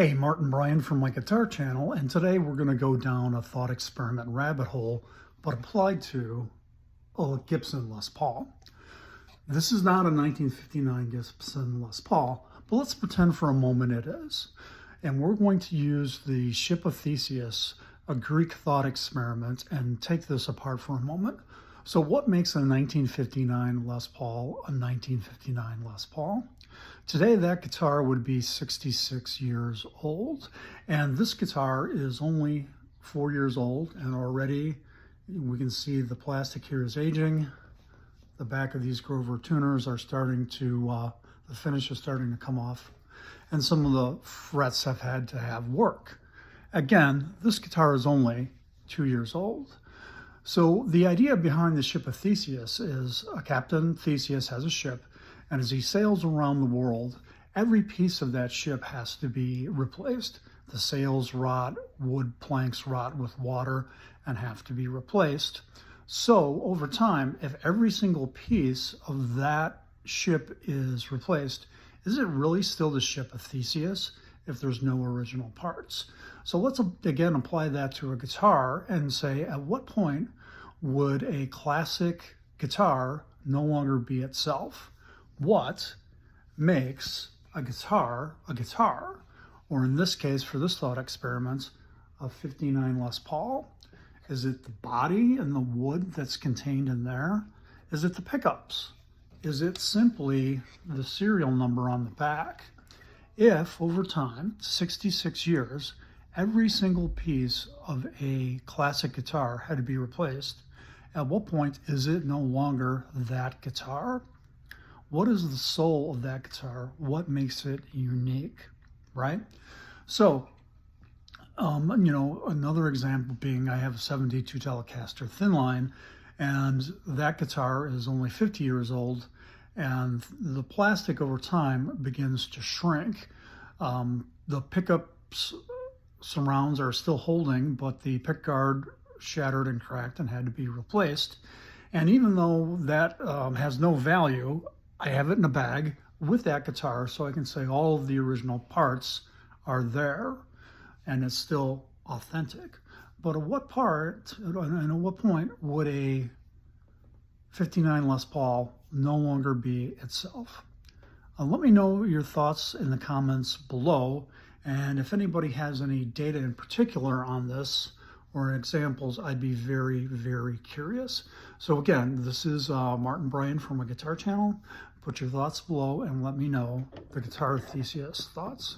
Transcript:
Hey, Martin Bryan from my guitar channel, and today we're going to go down a thought experiment rabbit hole, but applied to a Gibson Les Paul. This is not a 1959 Gibson Les Paul, but let's pretend for a moment it is. And we're going to use the Ship of Theseus, a Greek thought experiment, and take this apart for a moment. So what makes a 1959 Les Paul a 1959 Les Paul? Today that guitar would be 66 years old, and this guitar is only 4 years old, and already we can see the plastic here is aging. The back of these Grover tuners are starting to, the finish is starting to come off, and some of the frets have had to have work. Again, this guitar is only 2 years old. So the idea behind the Ship of Theseus is a Captain Theseus has a ship, and as he sails around the world, every piece of that ship has to be replaced. The sails rot, wood planks rot with water and have to be replaced. So over time, if every single piece of that ship is replaced, is it really still the Ship of Theseus if there's no original parts? So let's again apply that to a guitar and say, at what point would a classic guitar no longer be itself? What makes a guitar a guitar? Or in this case, for this thought experiment, a 59 Les Paul? Is it the body and the wood that's contained in there? Is it the pickups? Is it simply the serial number on the back? If over time, 66 years, every single piece of a classic guitar had to be replaced, at what point is it no longer that guitar? What is the soul of that guitar? What makes it unique, right? So, another example being I have a 72 Telecaster thin line, and that guitar is only 50 years old, and the plastic over time begins to shrink. The pickups surrounds are still holding, but the pickguard shattered and cracked and had to be replaced. And even though that has no value, I have it in a bag with that guitar, so I can say all of the original parts are there and it's still authentic. But at what part and at what point would a 59 Les Paul no longer be itself? Let me know your thoughts in the comments below, and if anybody has any data in particular on this or examples, I'd be very, very curious. So again, this is Martin Bryan from my guitar channel. Put your thoughts below and let me know the Guitar Theseus thoughts.